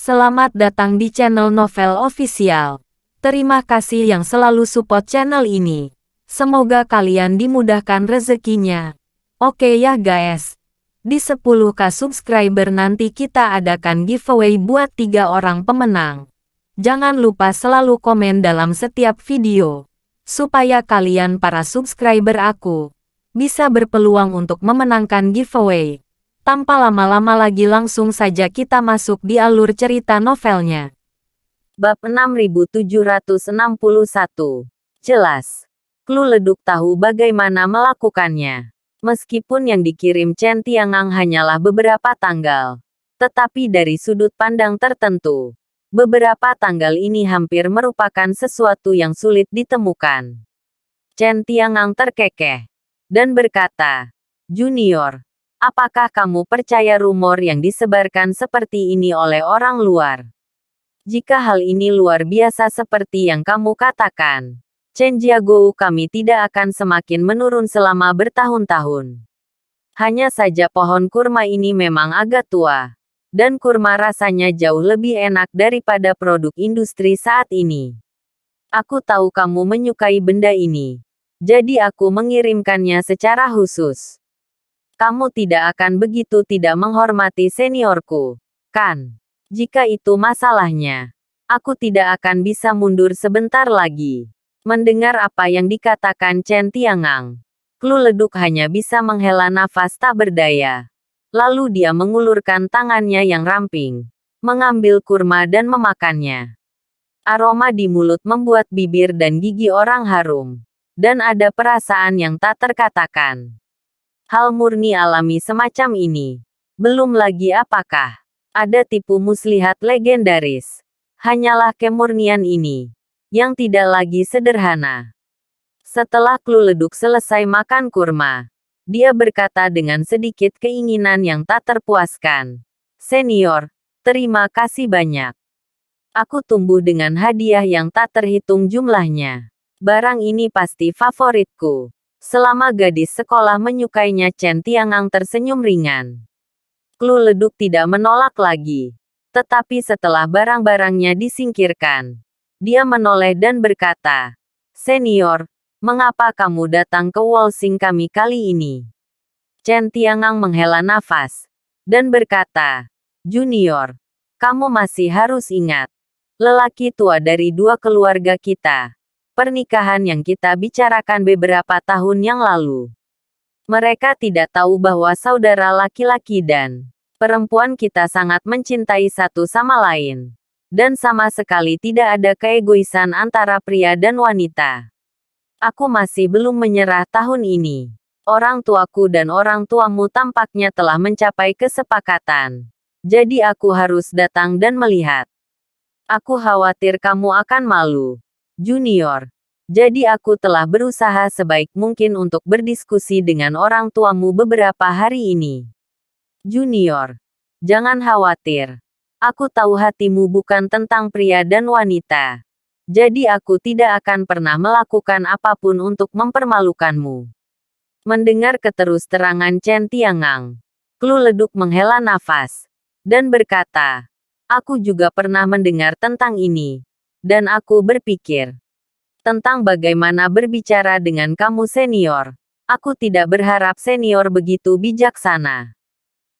Selamat datang di channel Novel Official. Terima kasih yang selalu support channel ini. Semoga kalian dimudahkan rezekinya. Oke ya guys. Di 10k subscriber nanti kita adakan giveaway buat 3 orang pemenang. Jangan lupa selalu komen dalam setiap video. Supaya kalian para subscriber aku bisa berpeluang untuk memenangkan giveaway. Tanpa lama-lama lagi langsung saja kita masuk di alur cerita novelnya. Bab 6761. Jelas. Clue Leduk tahu bagaimana melakukannya. Meskipun yang dikirim Chen Tiangang hanyalah beberapa tanggal. Tetapi dari sudut pandang tertentu, beberapa tanggal ini hampir merupakan sesuatu yang sulit ditemukan. Chen Tiangang terkekeh dan berkata, "Junior, apakah kamu percaya rumor yang disebarkan seperti ini oleh orang luar? Jika hal ini luar biasa seperti yang kamu katakan, Chen Jiagou kami tidak akan semakin menurun selama bertahun-tahun. Hanya saja pohon kurma ini memang agak tua, dan kurma rasanya jauh lebih enak daripada produk industri saat ini. Aku tahu kamu menyukai benda ini, jadi aku mengirimkannya secara khusus. Kamu tidak akan begitu tidak menghormati seniorku, kan? Jika itu masalahnya, aku tidak akan bisa mundur sebentar lagi." Mendengar apa yang dikatakan Chen Tiangang, Clue Leduk hanya bisa menghela nafas tak berdaya. Lalu dia mengulurkan tangannya yang ramping, mengambil kurma dan memakannya. Aroma di mulut membuat bibir dan gigi orang harum, dan ada perasaan yang tak terkatakan. Hal murni alami semacam ini. Belum lagi apakah ada tipu muslihat legendaris. Hanyalah kemurnian ini yang tidak lagi sederhana. Setelah Clue Leduk selesai makan kurma, dia berkata dengan sedikit keinginan yang tak terpuaskan, "Senior, terima kasih banyak. Aku tumbuh dengan hadiah yang tak terhitung jumlahnya. Barang ini pasti favoritku." Selama gadis sekolah menyukainya, Chen Tiangang tersenyum ringan. Clue Leduk tidak menolak lagi. Tetapi setelah barang-barangnya disingkirkan, dia menoleh dan berkata, "Senior, mengapa kamu datang ke Wolsing kami kali ini?" Chen Tiangang menghela nafas dan berkata, "Junior, kamu masih harus ingat. Lelaki tua dari dua keluarga kita. Pernikahan yang kita bicarakan beberapa tahun yang lalu. Mereka tidak tahu bahwa saudara laki-laki dan perempuan kita sangat mencintai satu sama lain. Dan sama sekali tidak ada keegoisan antara pria dan wanita. Aku masih belum menyerah tahun ini. Orang tuaku dan orang tuamu tampaknya telah mencapai kesepakatan. Jadi aku harus datang dan melihat. Aku khawatir kamu akan malu, Junior. Jadi aku telah berusaha sebaik mungkin untuk berdiskusi dengan orang tuamu beberapa hari ini. Junior, jangan khawatir. Aku tahu hatimu bukan tentang pria dan wanita. Jadi aku tidak akan pernah melakukan apapun untuk mempermalukanmu." Mendengar keterus-terangan Chen Tiangang, Clue Leduk menghela nafas dan berkata, "Aku juga pernah mendengar tentang ini. Dan aku berpikir tentang bagaimana berbicara dengan kamu senior. Aku tidak berharap senior begitu bijaksana.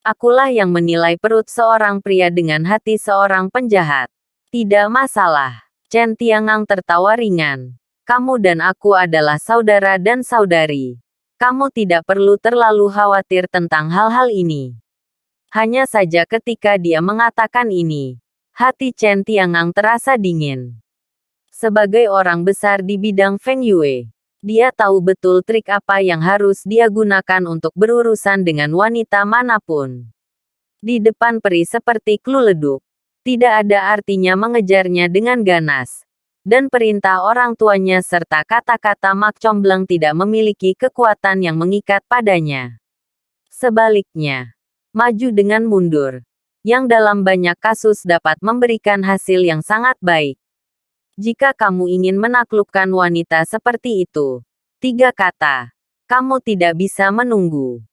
Akulah yang menilai perut seorang pria dengan hati seorang penjahat. Tidak masalah." Chen Tiangang tertawa ringan. "Kamu dan aku adalah saudara dan saudari. Kamu tidak perlu terlalu khawatir tentang hal-hal ini." Hanya saja ketika dia mengatakan ini, hati Chen Tiangang terasa dingin. Sebagai orang besar di bidang Feng Yue, dia tahu betul trik apa yang harus dia gunakan untuk berurusan dengan wanita manapun. Di depan peri seperti Clue Leduk, tidak ada artinya mengejarnya dengan ganas. Dan perintah orang tuanya serta kata-kata Mak Comblang tidak memiliki kekuatan yang mengikat padanya. Sebaliknya, maju dengan mundur, yang dalam banyak kasus dapat memberikan hasil yang sangat baik. Jika kamu ingin menaklukkan wanita seperti itu, 3 kata, kamu tidak bisa menunggu.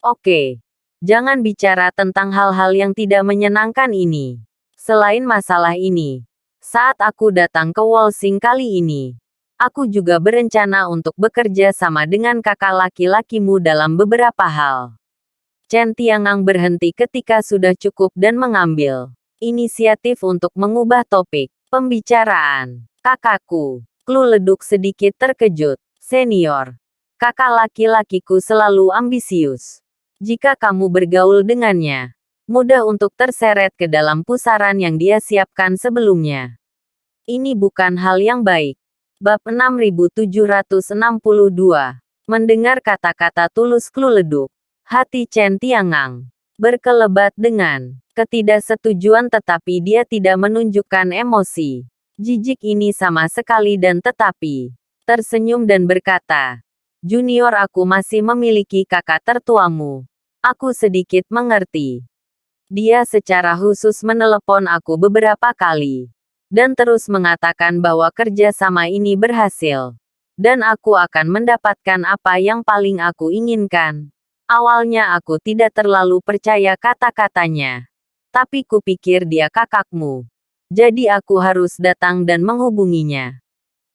Oke, jangan bicara tentang hal-hal yang tidak menyenangkan ini. Selain masalah ini, saat aku datang ke Wolsing kali ini, aku juga berencana untuk bekerja sama dengan kakak laki-lakimu dalam beberapa hal. Chen Tiangang berhenti ketika sudah cukup dan mengambil inisiatif untuk mengubah topik pembicaraan. Kakakku, Klu leduk sedikit terkejut. Senior, kakak laki-lakiku selalu ambisius. Jika kamu bergaul dengannya, mudah untuk terseret ke dalam pusaran yang dia siapkan sebelumnya. Ini bukan hal yang baik. Bab 6762. Mendengar kata-kata tulus Klu leduk, hati Chen Tiangang berkelebat dengan ketidaksetujuan, tetapi dia tidak menunjukkan emosi jijik ini sama sekali dan tetapi tersenyum dan berkata, "Junior, aku masih memiliki kakak tertuamu. Aku sedikit mengerti. Dia secara khusus menelepon aku beberapa kali dan terus mengatakan bahwa kerja sama ini berhasil dan aku akan mendapatkan apa yang paling aku inginkan." Awalnya aku tidak terlalu percaya kata-katanya, tapi kupikir dia kakakmu. Jadi aku harus datang dan menghubunginya.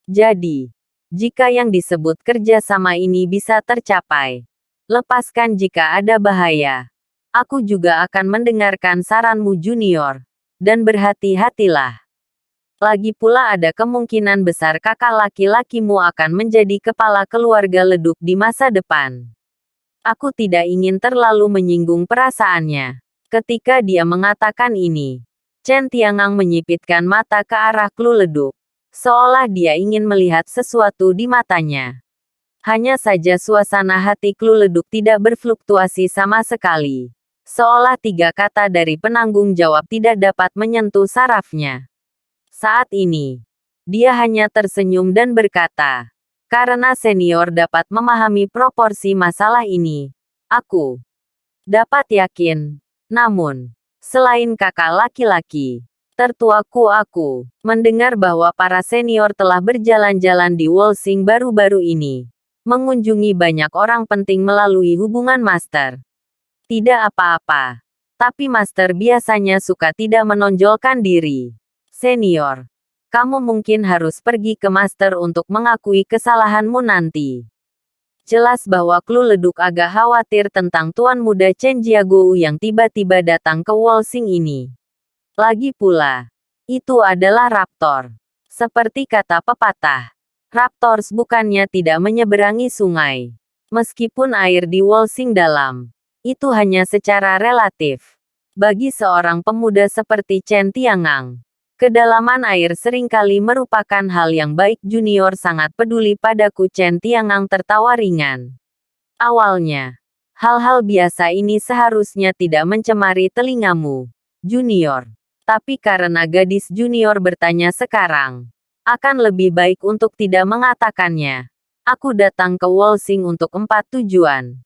Jadi, jika yang disebut kerja sama ini bisa tercapai, lepaskan jika ada bahaya. Aku juga akan mendengarkan saranmu Junior, dan berhati-hatilah. Lagi pula ada kemungkinan besar kakak laki-lakimu akan menjadi kepala keluarga leduk di masa depan. Aku tidak ingin terlalu menyinggung perasaannya. Ketika dia mengatakan ini, Chen Tiangang menyipitkan mata ke arah Klu leduk, seolah dia ingin melihat sesuatu di matanya. Hanya saja suasana hati Klu leduk tidak berfluktuasi sama sekali, seolah tiga kata dari penanggung jawab tidak dapat menyentuh sarafnya. Saat ini, dia hanya tersenyum dan berkata, "Karena senior dapat memahami proporsi masalah ini, aku dapat yakin. Namun, selain kakak laki-laki tertuaku, aku mendengar bahwa para senior telah berjalan-jalan di Wolsing baru-baru ini, mengunjungi banyak orang penting melalui hubungan master. Tidak apa-apa, tapi master biasanya suka tidak menonjolkan diri. Senior, kamu mungkin harus pergi ke master untuk mengakui kesalahanmu nanti." Jelas bahwa Klu leduk agak khawatir tentang tuan muda Chen Jiagou yang tiba-tiba datang ke Wolsing ini. Lagi pula, itu adalah raptor. Seperti kata pepatah, raptors bukannya tidak menyeberangi sungai. Meskipun air di Wolsing dalam, itu hanya secara relatif. Bagi seorang pemuda seperti Chen Tiangang, kedalaman air seringkali merupakan hal yang baik. Junior sangat peduli padaku. Chen Tiangang tertawa ringan. Awalnya, hal-hal biasa ini seharusnya tidak mencemari telingamu, Junior. Tapi karena gadis Junior bertanya sekarang, akan lebih baik untuk tidak mengatakannya. Aku datang ke Wolsing untuk 4 tujuan.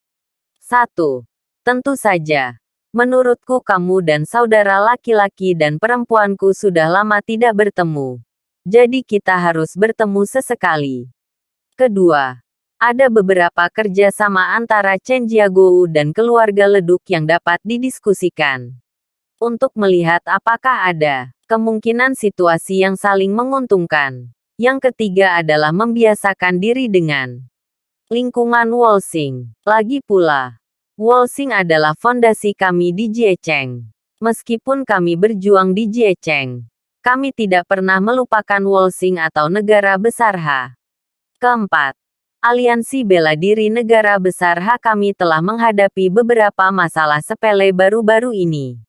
1. Tentu saja. Menurutku kamu dan saudara laki-laki dan perempuanku sudah lama tidak bertemu. Jadi kita harus bertemu sesekali. Kedua, ada beberapa kerjasama antara Chen Jiagou dan keluarga leduk yang dapat didiskusikan. Untuk melihat apakah ada kemungkinan situasi yang saling menguntungkan. Yang ketiga adalah membiasakan diri dengan lingkungan Wolsing. Lagi pula, Wolsing adalah fondasi kami di Jiecheng. Meskipun kami berjuang di Jiecheng, kami tidak pernah melupakan Wolsing atau negara besar H. Keempat, aliansi bela diri negara besar H. Kami telah menghadapi beberapa masalah sepele baru-baru ini.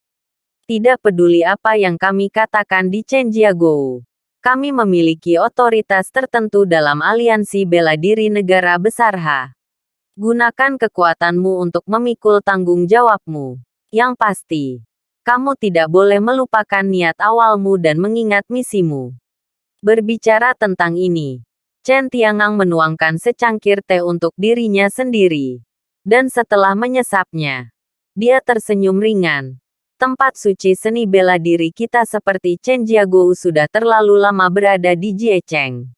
Tidak peduli apa yang kami katakan di Chen Jiagou, kami memiliki otoritas tertentu dalam aliansi bela diri negara besar H. Gunakan kekuatanmu untuk memikul tanggung jawabmu. Yang pasti, kamu tidak boleh melupakan niat awalmu dan mengingat misimu. Berbicara tentang ini, Chen Tiangang menuangkan secangkir teh untuk dirinya sendiri. Dan setelah menyesapnya, dia tersenyum ringan. Tempat suci seni bela diri kita seperti Chen Jiagou sudah terlalu lama berada di Jiecheng.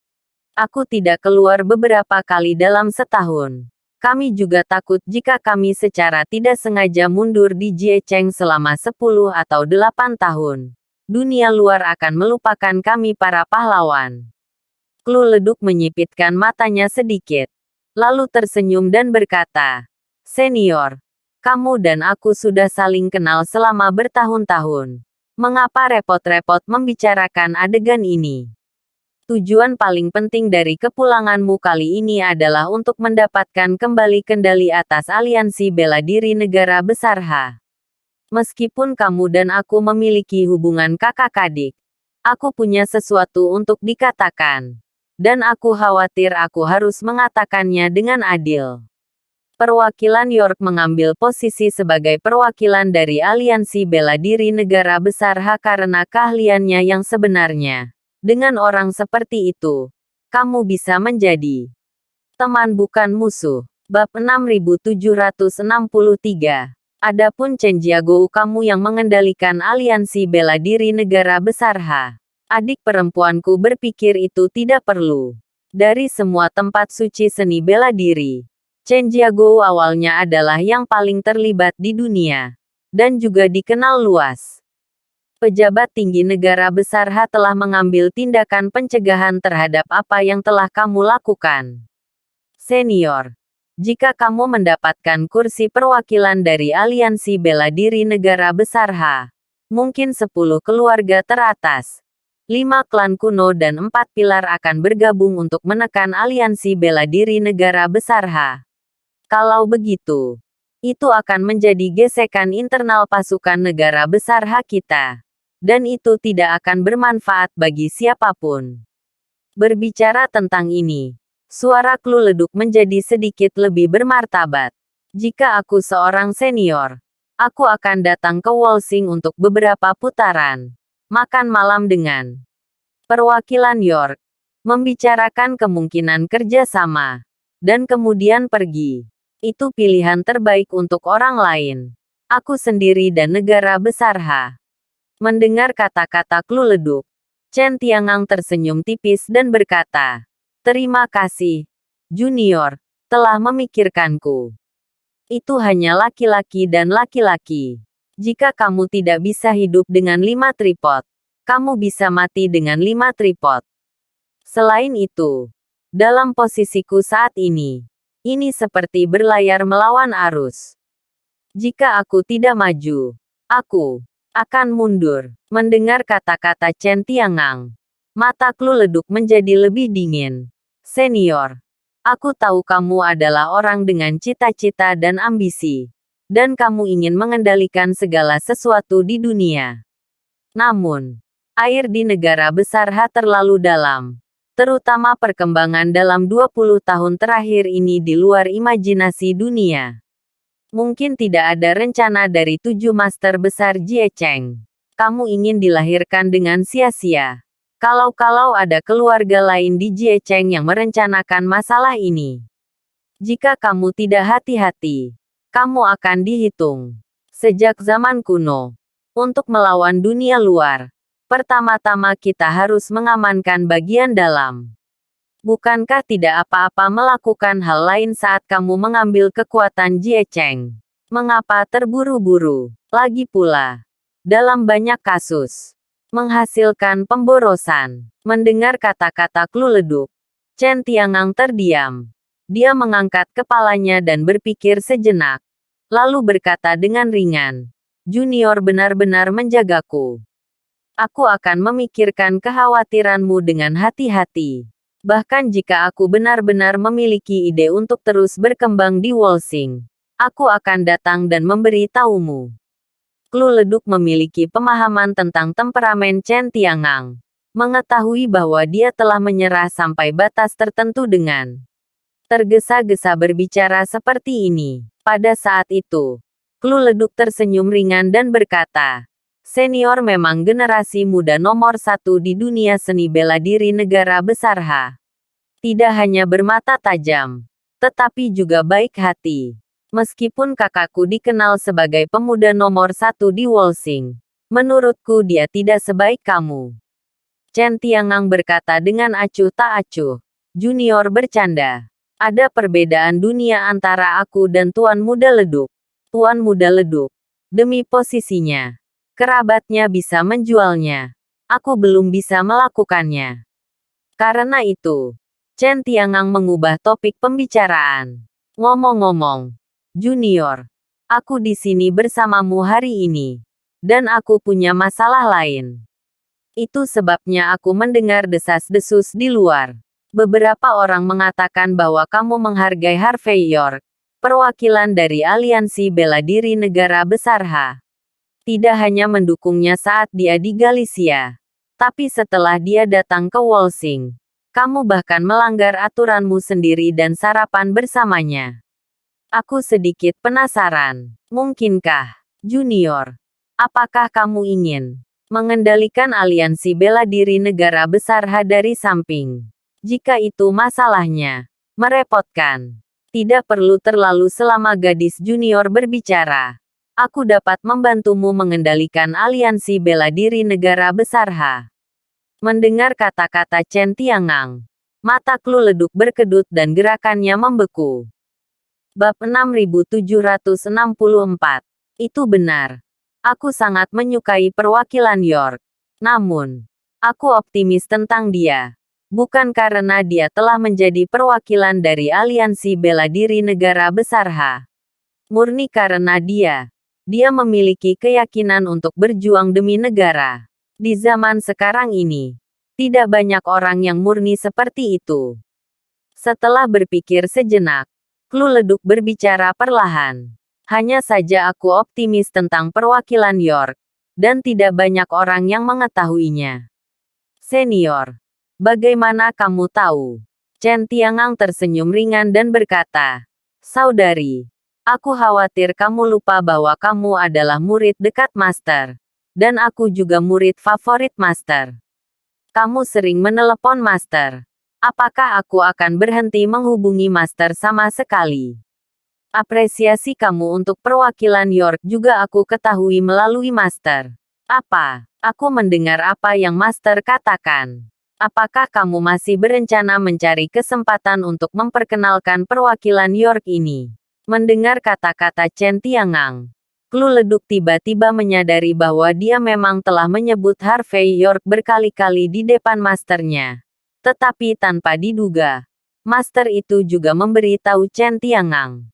Aku tidak keluar beberapa kali dalam setahun. Kami juga takut jika kami secara tidak sengaja mundur di Jiecheng selama 10 atau 8 tahun. dunia luar akan melupakan kami para pahlawan. Klu Leduk menyipitkan matanya sedikit. Lalu tersenyum dan berkata, "Senior, kamu dan aku sudah saling kenal selama bertahun-tahun. Mengapa repot-repot membicarakan adegan ini? Tujuan paling penting dari kepulanganmu kali ini adalah untuk mendapatkan kembali kendali atas aliansi bela diri negara besar H. Meskipun kamu dan aku memiliki hubungan kakak-adik, aku punya sesuatu untuk dikatakan. Dan aku khawatir aku harus mengatakannya dengan adil." Perwakilan York mengambil posisi sebagai perwakilan dari aliansi bela diri negara besar H karena keahliannya yang sebenarnya. Dengan orang seperti itu, kamu bisa menjadi teman bukan musuh. Bab 6763. Adapun Chen Jiagou, kamu yang mengendalikan aliansi bela diri negara besar H. Adik perempuanku berpikir itu tidak perlu. Dari semua tempat suci seni bela diri, Chen Jiagou awalnya adalah yang paling terlibat di dunia. Dan juga dikenal luas. Pejabat tinggi negara besar H telah mengambil tindakan pencegahan terhadap apa yang telah kamu lakukan. Senior, jika kamu mendapatkan kursi perwakilan dari aliansi bela diri negara besar H, mungkin 10 keluarga teratas, 5 klan kuno dan 4 pilar akan bergabung untuk menekan aliansi bela diri negara besar H. Kalau begitu, itu akan menjadi gesekan internal pasukan negara besar H kita. Dan itu tidak akan bermanfaat bagi siapapun. Berbicara tentang ini, suara Klu Leduk menjadi sedikit lebih bermartabat. Jika aku seorang senior, aku akan datang ke Wolsing untuk beberapa putaran. Makan malam dengan perwakilan York, membicarakan kemungkinan kerjasama, dan kemudian pergi. Itu pilihan terbaik untuk orang lain. Aku sendiri dan negara besar H. Mendengar kata-kata Klu Leduk, Chen Tiangang tersenyum tipis dan berkata, "Terima kasih, Junior, telah memikirkanku. Itu hanya laki-laki dan laki-laki. Jika kamu tidak bisa hidup dengan 5 tripod, kamu bisa mati dengan 5 tripod. Selain itu, dalam posisiku saat ini seperti berlayar melawan arus. Jika aku tidak maju, aku akan mundur." Mendengar kata-kata Chen Tiangang, mata Klu Leduk menjadi lebih dingin. "Senior, aku tahu kamu adalah orang dengan cita-cita dan ambisi. Dan kamu ingin mengendalikan segala sesuatu di dunia. Namun, air di negara besar H terlalu dalam. Terutama perkembangan dalam 20 tahun terakhir ini di luar imajinasi dunia. Mungkin tidak ada rencana dari 7 master besar Jie Cheng. Kamu ingin dilahirkan dengan sia-sia. Kalau ada keluarga lain di Jie Cheng yang merencanakan masalah ini. Jika kamu tidak hati-hati, kamu akan dihitung. Sejak zaman kuno, untuk melawan dunia luar, pertama-tama kita harus mengamankan bagian dalam. Bukankah tidak apa-apa melakukan hal lain saat kamu mengambil kekuatan Jie Cheng? Mengapa terburu-buru? Lagi pula, dalam banyak kasus, menghasilkan pemborosan." Mendengar kata-kata Klu Leduk, Chen Tiangang terdiam. Dia mengangkat kepalanya dan berpikir sejenak. Lalu berkata dengan ringan, "Junior benar-benar menjagaku. Aku akan memikirkan kekhawatiranmu dengan hati-hati. Bahkan jika aku benar-benar memiliki ide untuk terus berkembang di Wolsing, aku akan datang dan memberi tahumu." Klu Leduk memiliki pemahaman tentang temperamen Chen Tiangang. Mengetahui bahwa dia telah menyerah sampai batas tertentu dengan tergesa-gesa berbicara seperti ini. Pada saat itu, Klu Leduk tersenyum ringan dan berkata, "Senior memang generasi muda nomor 1 di dunia seni bela diri negara besar H. Tidak hanya bermata tajam, tetapi juga baik hati. Meskipun kakakku dikenal sebagai pemuda nomor 1 di Wolsing, menurutku dia tidak sebaik kamu." Chen Tiangang berkata dengan acuh tak acuh. "Junior bercanda. Ada perbedaan dunia antara aku dan Tuan Muda Leduk. Tuan Muda Leduk, demi posisinya, kerabatnya bisa menjualnya. Aku belum bisa melakukannya. Karena itu, Chen Tiangang mengubah topik pembicaraan. Ngomong-ngomong, Junior, aku di sini bersamamu hari ini. Dan aku punya masalah lain. Itu sebabnya aku mendengar desas-desus di luar. Beberapa orang mengatakan bahwa kamu menghargai Harvey York, perwakilan dari Aliansi Bela Diri Negara Besar H. Tidak hanya mendukungnya saat dia di Galicia, tapi setelah dia datang ke Wolsing. Kamu bahkan melanggar aturanmu sendiri dan sarapan bersamanya. Aku sedikit penasaran. Mungkinkah, Junior, apakah kamu ingin mengendalikan aliansi bela diri negara besar H dari samping? Jika itu masalahnya, merepotkan. Tidak perlu terlalu selama gadis junior berbicara. Aku dapat membantumu mengendalikan aliansi bela diri negara besar H. Mendengar kata-kata Chen Tiangang, mata Klu Leduk berkedut dan gerakannya membeku. Bab 6764. Itu benar. Aku sangat menyukai perwakilan York. Namun, aku optimis tentang dia. Bukan karena dia telah menjadi perwakilan dari aliansi bela diri negara besar H. Murni karena dia memiliki keyakinan untuk berjuang demi negara. Di zaman sekarang ini, tidak banyak orang yang murni seperti itu. Setelah berpikir sejenak, Klu Leduk berbicara perlahan. Hanya saja aku optimis tentang perwakilan York, dan tidak banyak orang yang mengetahuinya. Senior, bagaimana kamu tahu? Chen Tiangang tersenyum ringan dan berkata, Saudari, aku khawatir kamu lupa bahwa kamu adalah murid dekat Master. Dan aku juga murid favorit Master. Kamu sering menelepon Master. Apakah aku akan berhenti menghubungi Master sama sekali? Apresiasi kamu untuk perwakilan York juga aku ketahui melalui Master. Apa? Aku mendengar apa yang Master katakan. Apakah kamu masih berencana mencari kesempatan untuk memperkenalkan perwakilan York ini? Mendengar kata-kata Chen Tiangang, Klu Leduk tiba-tiba menyadari bahwa dia memang telah menyebut Harvey York berkali-kali di depan masternya. Tetapi tanpa diduga, master itu juga memberitahu Chen Tiangang.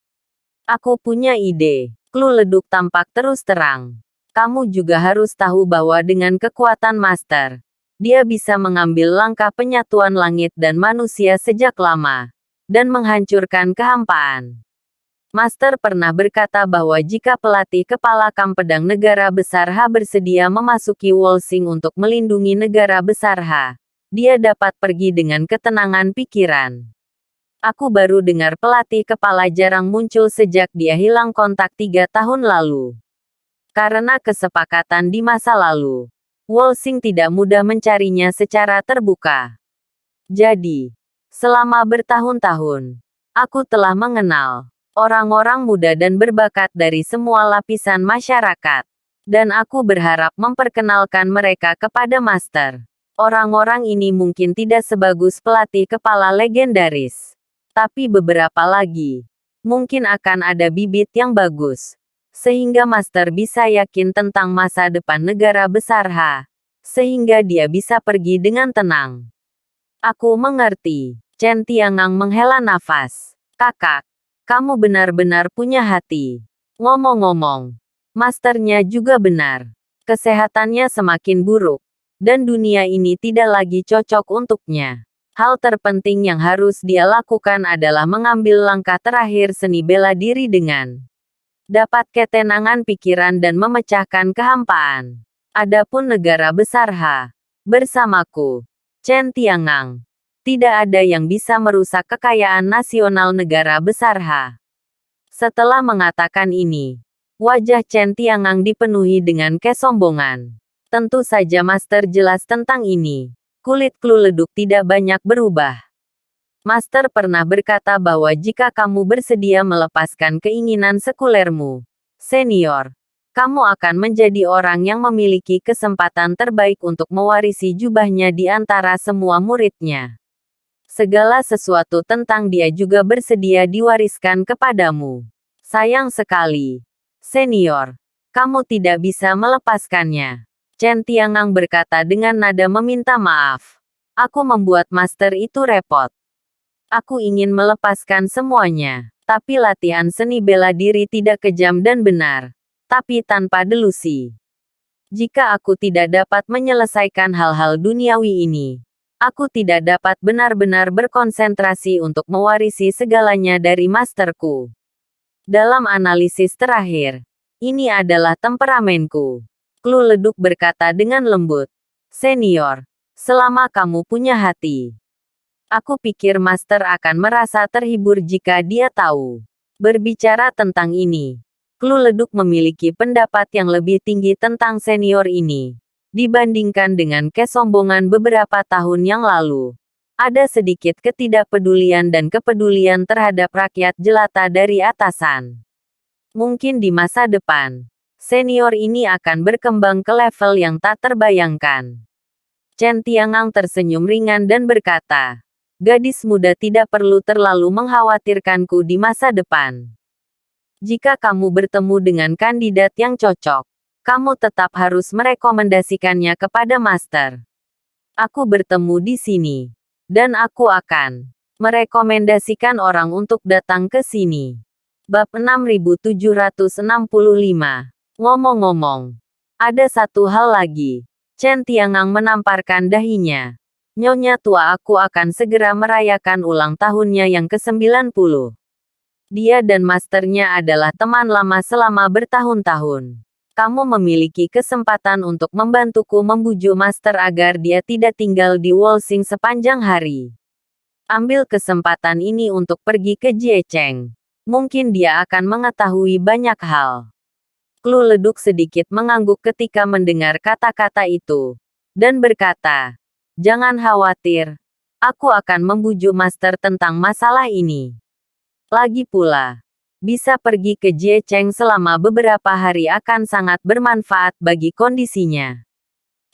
Aku punya ide. Klu Leduk tampak terus terang. Kamu juga harus tahu bahwa dengan kekuatan master, dia bisa mengambil langkah penyatuan langit dan manusia sejak lama, dan menghancurkan kehampaan. Master pernah berkata bahwa jika pelatih kepala kam pedang negara besar H bersedia memasuki Wolsing untuk melindungi negara besar H, dia dapat pergi dengan ketenangan pikiran. Aku baru dengar pelatih kepala jarang muncul sejak dia hilang kontak 3 tahun lalu. Karena kesepakatan di masa lalu, Wolsing tidak mudah mencarinya secara terbuka. Jadi, selama bertahun-tahun, aku telah mengenal orang-orang muda dan berbakat dari semua lapisan masyarakat. Dan aku berharap memperkenalkan mereka kepada Master. Orang-orang ini mungkin tidak sebagus pelatih kepala legendaris. Tapi beberapa lagi, mungkin akan ada bibit yang bagus. Sehingga Master bisa yakin tentang masa depan negara besar H. Sehingga dia bisa pergi dengan tenang. Aku mengerti. Chen Tiangang menghela nafas. Kakak, kamu benar-benar punya hati. Ngomong-ngomong, masternya juga benar. Kesehatannya semakin buruk. Dan dunia ini tidak lagi cocok untuknya. Hal terpenting yang harus dia lakukan adalah mengambil langkah terakhir seni bela diri dengan dapat ketenangan pikiran dan memecahkan kehampaan. Adapun negara besar H, bersamaku, Chen Tiangang, tidak ada yang bisa merusak kekayaan nasional negara besar H. Setelah mengatakan ini, wajah Chen Tiangang dipenuhi dengan kesombongan. Tentu saja Master jelas tentang ini. Kulit Klu Leduk tidak banyak berubah. Master pernah berkata bahwa jika kamu bersedia melepaskan keinginan sekulermu, senior, kamu akan menjadi orang yang memiliki kesempatan terbaik untuk mewarisi jubahnya di antara semua muridnya. Segala sesuatu tentang dia juga bersedia diwariskan kepadamu. Sayang sekali, senior, Kamu tidak bisa melepaskannya. Chen Tiangang berkata dengan nada meminta maaf. Aku membuat master itu repot. Aku ingin melepaskan semuanya. Tapi latihan seni bela diri tidak kejam dan benar. Tapi tanpa delusi. Jika aku tidak dapat menyelesaikan hal-hal duniawi ini, aku tidak dapat benar-benar berkonsentrasi untuk mewarisi segalanya dari masterku. Dalam analisis terakhir, ini adalah temperamenku. Klu Leduk berkata dengan lembut. Senior, selama kamu punya hati, aku pikir master akan merasa terhibur jika dia tahu. Berbicara tentang ini, Klu Leduk memiliki pendapat yang lebih tinggi tentang senior ini. Dibandingkan dengan kesombongan beberapa tahun yang lalu. Ada sedikit ketidakpedulian dan kepedulian terhadap rakyat jelata dari atasan. Mungkin di masa depan, senior ini akan berkembang ke level yang tak terbayangkan. Chen Tiangang tersenyum ringan dan berkata, gadis muda tidak perlu terlalu mengkhawatirkanku di masa depan. Jika kamu bertemu dengan kandidat yang cocok, kamu tetap harus merekomendasikannya kepada master. Aku bertemu di sini, dan aku akan merekomendasikan orang untuk datang ke sini. Bab 6765. Ngomong-ngomong, ada satu hal lagi. Chen Tiangang menamparkan dahinya. Nyonya tua, aku akan segera merayakan ulang tahunnya yang ke-90. Dia dan masternya adalah teman lama selama bertahun-tahun. Kamu memiliki kesempatan untuk membantuku membujuk master agar dia tidak tinggal di Wolsing sepanjang hari. Ambil kesempatan ini untuk pergi ke Jiecheng. Mungkin dia akan mengetahui banyak hal. Klu Leduk sedikit mengangguk ketika mendengar kata-kata itu. Dan berkata, jangan khawatir. Aku akan membujuk master tentang masalah ini. Lagi pula, bisa pergi ke Jiecheng selama beberapa hari akan sangat bermanfaat bagi kondisinya.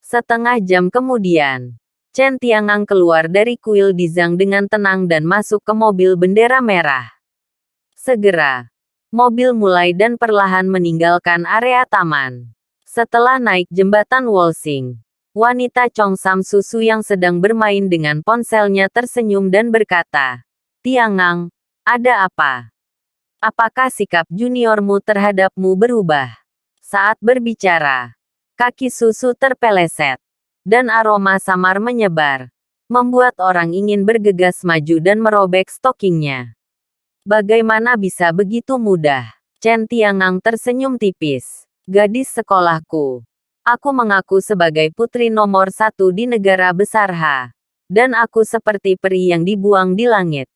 Setengah jam kemudian, Chen Tiangang keluar dari kuil di Zhang dengan tenang dan masuk ke mobil bendera merah. Segera, mobil mulai dan perlahan meninggalkan area taman. Setelah naik jembatan Wolsing, wanita Chongsam Susu yang sedang bermain dengan ponselnya tersenyum dan berkata, Tiangang, ada apa? Apakah sikap juniormu terhadapmu berubah? Saat berbicara, kaki Susu terpeleset, dan aroma samar menyebar, membuat orang ingin bergegas maju dan merobek stokingnya. Bagaimana bisa begitu mudah? Chen Tiangang tersenyum tipis. Gadis sekolahku. Aku mengaku sebagai putri nomor 1 di negara besar H. Dan aku seperti peri yang dibuang di langit.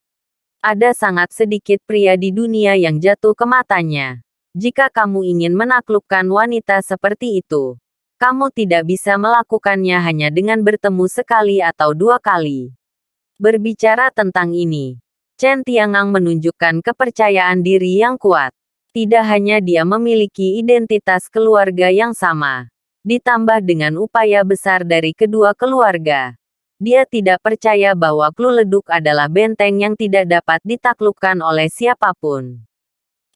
Ada sangat sedikit pria di dunia yang jatuh ke matanya. Jika kamu ingin menaklukkan wanita seperti itu, kamu tidak bisa melakukannya hanya dengan bertemu sekali atau 2 kali. Berbicara tentang ini, Chen Tiangang menunjukkan kepercayaan diri yang kuat. Tidak hanya dia memiliki identitas keluarga yang sama, ditambah dengan upaya besar dari kedua keluarga. Dia tidak percaya bahwa Klu Leduk adalah benteng yang tidak dapat ditaklukkan oleh siapapun.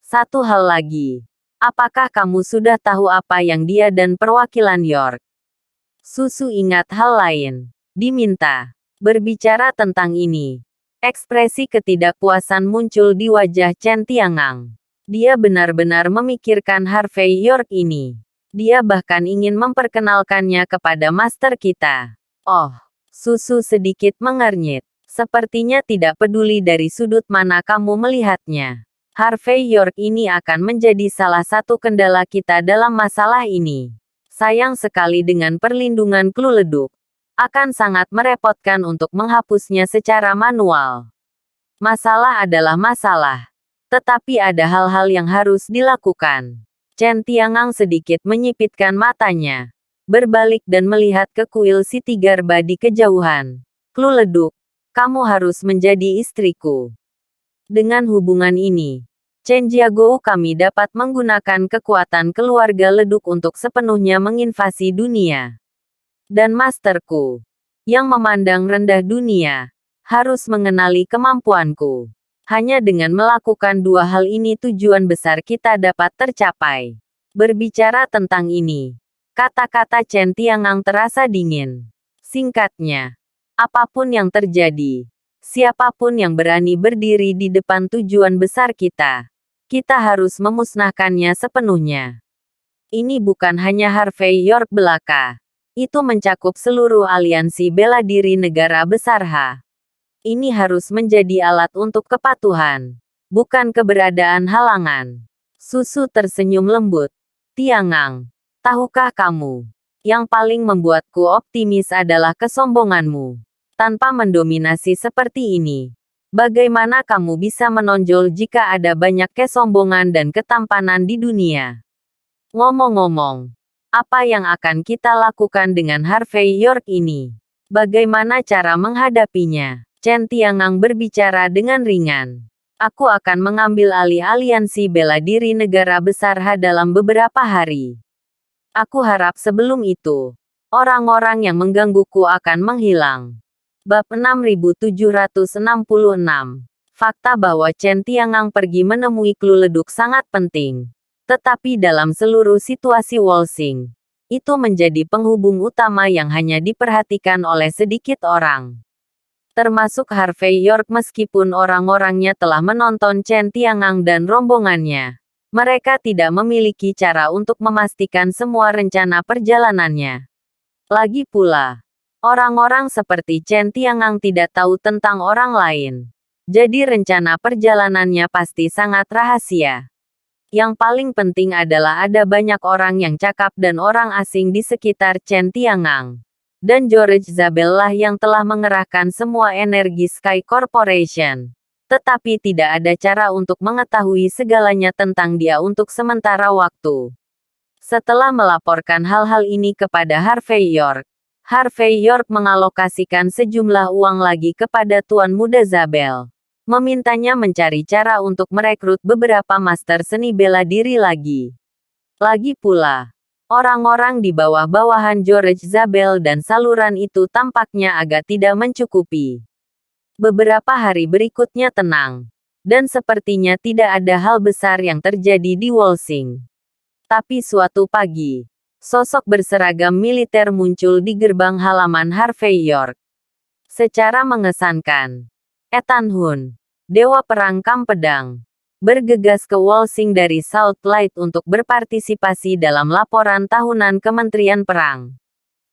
Satu hal lagi. Apakah kamu sudah tahu apa yang dia dan perwakilan York? Susu ingat hal lain. Diminta. Berbicara tentang ini. Ekspresi ketidakpuasan muncul di wajah Chen Tiangang. Dia benar-benar memikirkan Harvey York ini. Dia bahkan ingin memperkenalkannya kepada master kita. Oh, Susu sedikit mengernyit. Sepertinya tidak peduli dari sudut mana kamu melihatnya. Harvey York ini akan menjadi salah satu kendala kita dalam masalah ini. Sayang sekali dengan perlindungan Klu Leduk. Akan sangat merepotkan untuk menghapusnya secara manual. Masalah adalah masalah. Tetapi ada hal-hal yang harus dilakukan. Chen Tiangang sedikit menyipitkan matanya. Berbalik dan melihat ke kuil Siti Garba di kejauhan. Klu Leduk, kamu harus menjadi istriku. Dengan hubungan ini, Chen Jiagou kami dapat menggunakan kekuatan keluarga Leduk untuk sepenuhnya menginvasi dunia. Dan masterku, yang memandang rendah dunia, harus mengenali kemampuanku. Hanya dengan melakukan 2 hal ini tujuan besar kita dapat tercapai. Berbicara tentang ini, kata-kata Chen Tiangang terasa dingin. Singkatnya, apapun yang terjadi, siapapun yang berani berdiri di depan tujuan besar kita harus memusnahkannya sepenuhnya. Ini bukan hanya Harvey York belaka. Itu mencakup seluruh aliansi bela diri negara besar H. Ini harus menjadi alat untuk kepatuhan, bukan keberadaan halangan. Susu tersenyum lembut. Tiangang, tahukah kamu? Yang paling membuatku optimis adalah kesombonganmu. Tanpa mendominasi seperti ini, bagaimana kamu bisa menonjol jika ada banyak kesombongan dan ketampanan di dunia? Ngomong-ngomong, apa yang akan kita lakukan dengan Harvey York ini? Bagaimana cara menghadapinya? Chen Tiangang berbicara dengan ringan. Aku akan mengambil alih aliansi bela diri negara besar H dalam beberapa hari. Aku harap sebelum itu, orang-orang yang menggangguku akan menghilang. Bab 6766. Fakta bahwa Chen Tiangang pergi menemui Klu Leduk sangat penting. Tetapi dalam seluruh situasi Wolsing, itu menjadi penghubung utama yang hanya diperhatikan oleh sedikit orang. Termasuk Harvey York meskipun orang-orangnya telah menonton Chen Tiangang dan rombongannya. Mereka tidak memiliki cara untuk memastikan semua rencana perjalanannya. Lagi pula, orang-orang seperti Chen Tiangang tidak tahu tentang orang lain. Jadi rencana perjalanannya pasti sangat rahasia. Yang paling penting adalah ada banyak orang yang cakap dan orang asing di sekitar Chen Tiangang. Dan George Zabel lah yang telah mengerahkan semua energi Sky Corporation. Tetapi tidak ada cara untuk mengetahui segalanya tentang dia untuk sementara waktu. Setelah melaporkan hal-hal ini kepada Harvey York mengalokasikan sejumlah uang lagi kepada Tuan Muda Zabel. Memintanya mencari cara untuk merekrut beberapa master seni bela diri lagi. Lagi pula, orang-orang di bawah-bawahan George Zabel dan saluran itu tampaknya agak tidak mencukupi. Beberapa hari berikutnya tenang, dan sepertinya tidak ada hal besar yang terjadi di Wolsing. Tapi suatu pagi, sosok berseragam militer muncul di gerbang halaman Harvey York. Secara mengesankan, Ethan Hun, Dewa Perang Kam Pedang, bergegas ke Wolsing dari South Light untuk berpartisipasi dalam laporan tahunan Kementerian Perang.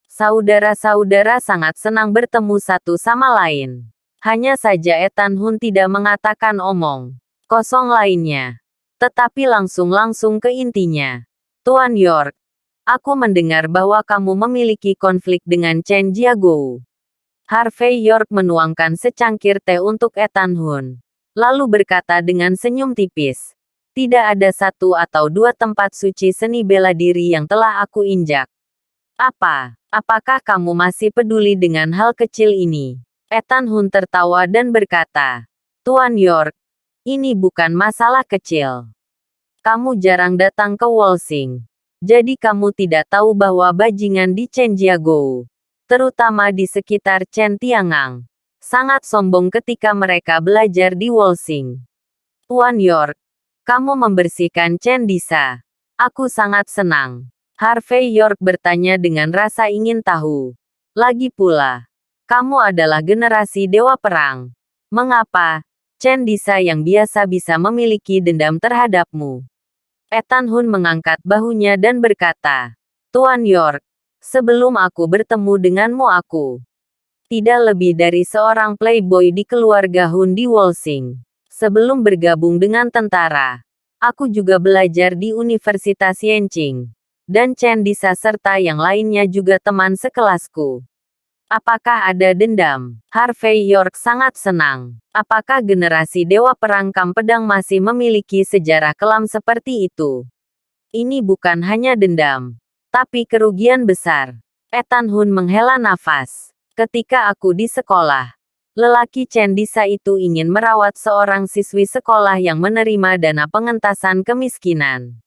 Saudara-saudara sangat senang bertemu satu sama lain. Hanya saja Ethan Hun tidak mengatakan omong kosong lainnya. Tetapi langsung ke intinya. Tuan York, aku mendengar bahwa kamu memiliki konflik dengan Chen Jiagou. Harvey York menuangkan secangkir teh untuk Ethan Hun. Lalu berkata dengan senyum tipis. Tidak ada satu atau dua tempat suci seni bela diri yang telah aku injak. Apakah kamu masih peduli dengan hal kecil ini? Ethan Hun tertawa dan berkata, Tuan York, ini bukan masalah kecil. Kamu jarang datang ke Wolsing. Jadi kamu tidak tahu bahwa bajingan di Chen Jiagou, terutama di sekitar Chen Tiangang, sangat sombong ketika mereka belajar di Wolsing. Tuan York, kamu membersihkan Chen Disa. Aku sangat senang. Harvey York bertanya dengan rasa ingin tahu. Lagi pula, kamu adalah generasi Dewa Perang. Mengapa Chen Disa yang biasa bisa memiliki dendam terhadapmu? Ethan Hun mengangkat bahunya dan berkata, Tuan York, sebelum aku bertemu denganmu aku tidak lebih dari seorang playboy di keluarga Hun di Wolsing. Sebelum bergabung dengan tentara, aku juga belajar di Universitas Yenching. Dan Chen Disa serta yang lainnya juga teman sekelasku. Apakah ada dendam? Harvey York sangat senang. Apakah generasi Dewa Perang Kam Pedang masih memiliki sejarah kelam seperti itu? Ini bukan hanya dendam, tapi kerugian besar. Ethan Hun menghela nafas. Ketika aku di sekolah, lelaki Chen Disa itu ingin merawat seorang siswi sekolah yang menerima dana pengentasan kemiskinan.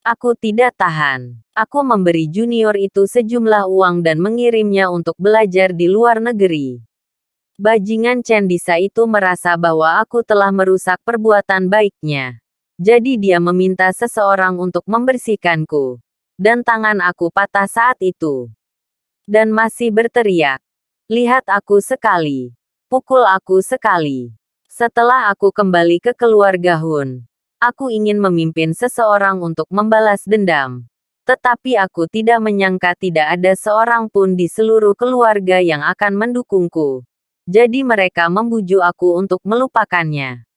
Aku tidak tahan. Aku memberi junior itu sejumlah uang dan mengirimnya untuk belajar di luar negeri. Bajingan Chen Disa itu merasa bahwa aku telah merusak perbuatan baiknya. Jadi dia meminta seseorang untuk membersihkanku. Dan tangan aku patah saat itu. Dan masih berteriak. Lihat aku sekali. Pukul aku sekali. Setelah aku kembali ke keluarga Hun. Aku ingin memimpin seseorang untuk membalas dendam. Tetapi aku tidak menyangka tidak ada seorang pun di seluruh keluarga yang akan mendukungku. Jadi mereka membujuk aku untuk melupakannya.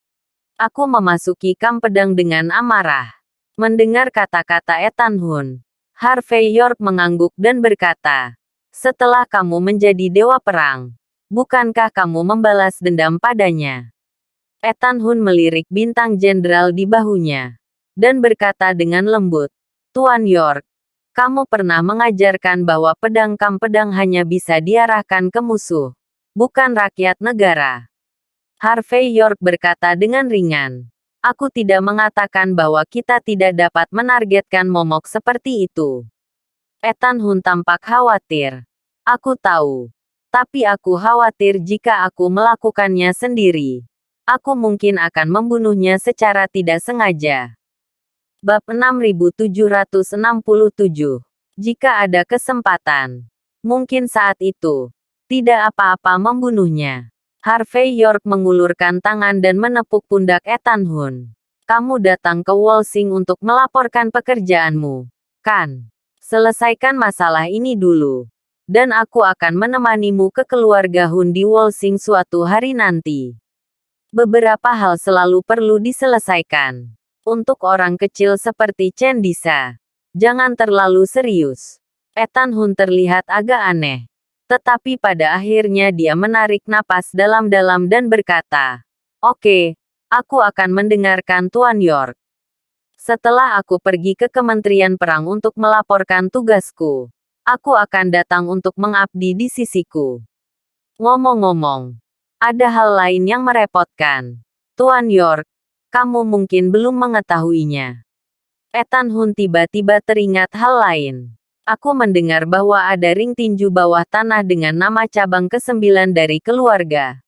Aku memasuki kamp pedang dengan amarah. Mendengar kata-kata Ethan Hun, Harvey York mengangguk dan berkata, "Setelah kamu menjadi dewa perang, bukankah kamu membalas dendam padanya?" Ethan Hun melirik bintang jenderal di bahunya dan berkata dengan lembut, "Tuan York, kamu pernah mengajarkan bahwa pedang kamp pedang hanya bisa diarahkan ke musuh, bukan rakyat negara." Harvey York berkata dengan ringan, "Aku tidak mengatakan bahwa kita tidak dapat menargetkan momok seperti itu." Ethan Hun tampak khawatir. "Aku tahu. Tapi aku khawatir jika aku melakukannya sendiri. Aku mungkin akan membunuhnya secara tidak sengaja." Bab 6767. Jika ada kesempatan. Mungkin saat itu. Tidak apa-apa membunuhnya. Harvey York mengulurkan tangan dan menepuk pundak Ethan Hun. "Kamu datang ke Wolsing untuk melaporkan pekerjaanmu, kan? Selesaikan masalah ini dulu. Dan aku akan menemanimu ke keluarga Hun di Wolsing suatu hari nanti. Beberapa hal selalu perlu diselesaikan. Untuk orang kecil seperti Chen Disa, jangan terlalu serius." Ethan Hun terlihat agak aneh. Tetapi pada akhirnya dia menarik napas dalam-dalam dan berkata, "Oke, aku akan mendengarkan Tuan York. Setelah aku pergi ke Kementerian Perang untuk melaporkan tugasku, aku akan datang untuk mengabdi di sisiku." Ngomong-ngomong, ada hal lain yang merepotkan. Tuan York, kamu mungkin belum mengetahuinya. Ethan Hun tiba-tiba teringat hal lain. "Aku mendengar bahwa ada ring tinju bawah tanah dengan nama cabang ke-9 dari keluarga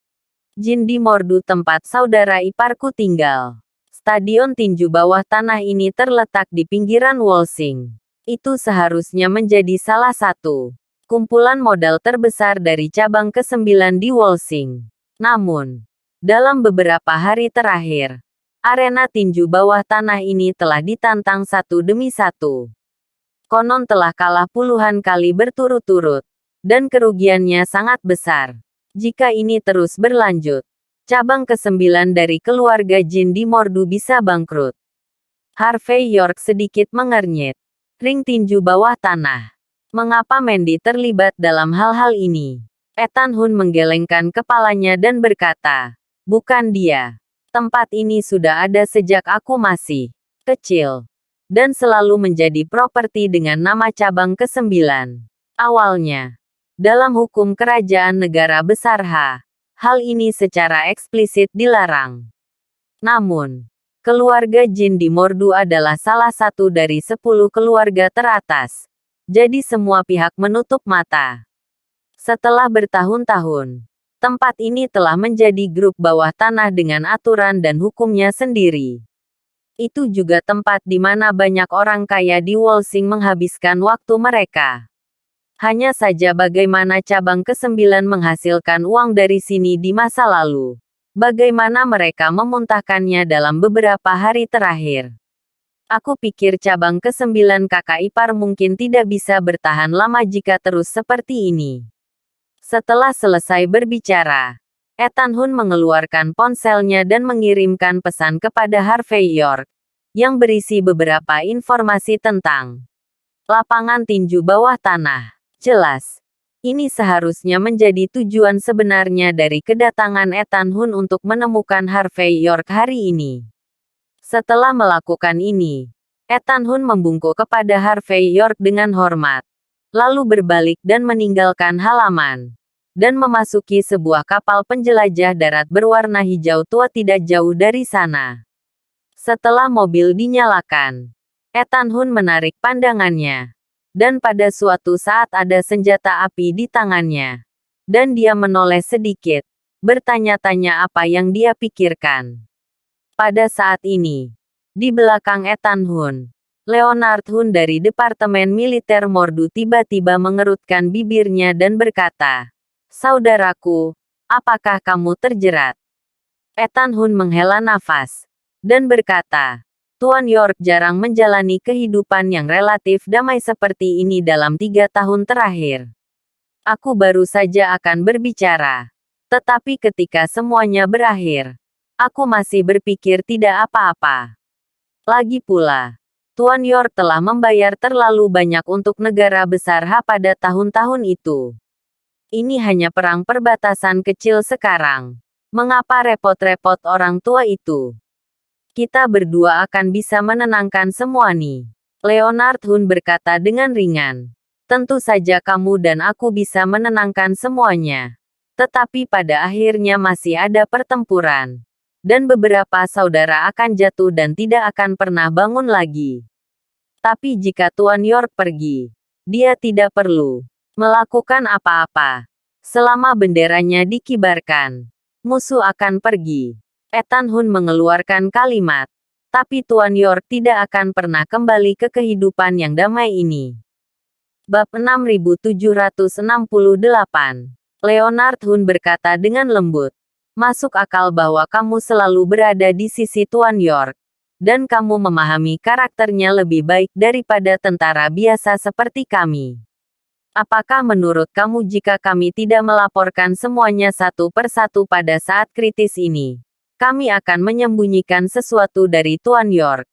Jin di Mordu tempat saudara iparku tinggal. Stadion tinju bawah tanah ini terletak di pinggiran Wolsing. Itu seharusnya menjadi salah satu kumpulan modal terbesar dari cabang ke-9 di Wolsing. Namun, dalam beberapa hari terakhir, arena tinju bawah tanah ini telah ditantang satu demi satu. Konon telah kalah puluhan kali berturut-turut, dan kerugiannya sangat besar. Jika ini terus berlanjut, cabang ke-9 dari keluarga Jin di Mordu bisa bangkrut." Harvey York sedikit mengernyit. Ring tinju bawah tanah. Mengapa Mandy terlibat dalam hal-hal ini? Ethan Hun menggelengkan kepalanya dan berkata, "Bukan dia. Tempat ini sudah ada sejak aku masih kecil. Dan selalu menjadi properti dengan nama cabang ke-9. Awalnya, dalam hukum kerajaan negara besar hal ini secara eksplisit dilarang. Namun, keluarga Jin di Mordu adalah salah satu dari 10 keluarga teratas. Jadi semua pihak menutup mata. Setelah bertahun-tahun, tempat ini telah menjadi grup bawah tanah dengan aturan dan hukumnya sendiri. Itu juga tempat di mana banyak orang kaya di Wolsing menghabiskan waktu mereka. Hanya saja bagaimana cabang ke-9 menghasilkan uang dari sini di masa lalu. Bagaimana mereka memuntahkannya dalam beberapa hari terakhir. Aku pikir cabang ke-9 kakak ipar mungkin tidak bisa bertahan lama jika terus seperti ini." Setelah selesai berbicara, Ethan Hun mengeluarkan ponselnya dan mengirimkan pesan kepada Harvey York, yang berisi beberapa informasi tentang lapangan tinju bawah tanah. Jelas, ini seharusnya menjadi tujuan sebenarnya dari kedatangan Ethan Hun untuk menemukan Harvey York hari ini. Setelah melakukan ini, Ethan Hun membungkuk kepada Harvey York dengan hormat, lalu berbalik dan meninggalkan halaman dan memasuki sebuah kapal penjelajah darat berwarna hijau tua tidak jauh dari sana. Setelah mobil dinyalakan, Ethan Hun menarik pandangannya, dan pada suatu saat ada senjata api di tangannya, dan dia menoleh sedikit, bertanya-tanya apa yang dia pikirkan. Pada saat ini, Di belakang Ethan Hun, Leonard Hun dari Departemen Militer Mordu tiba-tiba mengerutkan bibirnya dan berkata, "Saudaraku, apakah kamu terjerat?" Ethan Hun menghela nafas dan berkata, "Tuan York jarang menjalani kehidupan yang relatif damai seperti ini dalam 3 tahun terakhir. Aku baru saja akan berbicara. Tetapi ketika semuanya berakhir, aku masih berpikir tidak apa-apa. Lagi pula, Tuan York telah membayar terlalu banyak untuk negara besar H pada tahun-tahun itu. Ini hanya perang perbatasan kecil sekarang. Mengapa repot-repot orang tua itu? Kita berdua akan bisa menenangkan semua nih." Leonard Hun berkata dengan ringan. "Tentu saja kamu dan aku bisa menenangkan semuanya. Tetapi pada akhirnya masih ada pertempuran. Dan beberapa saudara akan jatuh dan tidak akan pernah bangun lagi. Tapi jika Tuan York pergi, dia tidak perlu melakukan apa-apa. Selama benderanya dikibarkan, musuh akan pergi." Ethan Hun mengeluarkan kalimat. Tapi Tuan York tidak akan pernah kembali ke kehidupan yang damai ini. Bab 6768. Leonard Hun berkata dengan lembut. "Masuk akal bahwa kamu selalu berada di sisi Tuan York. Dan kamu memahami karakternya lebih baik daripada tentara biasa seperti kami. Apakah menurut kamu jika kami tidak melaporkan semuanya satu persatu pada saat kritis ini, kami akan menyembunyikan sesuatu dari Tuan York?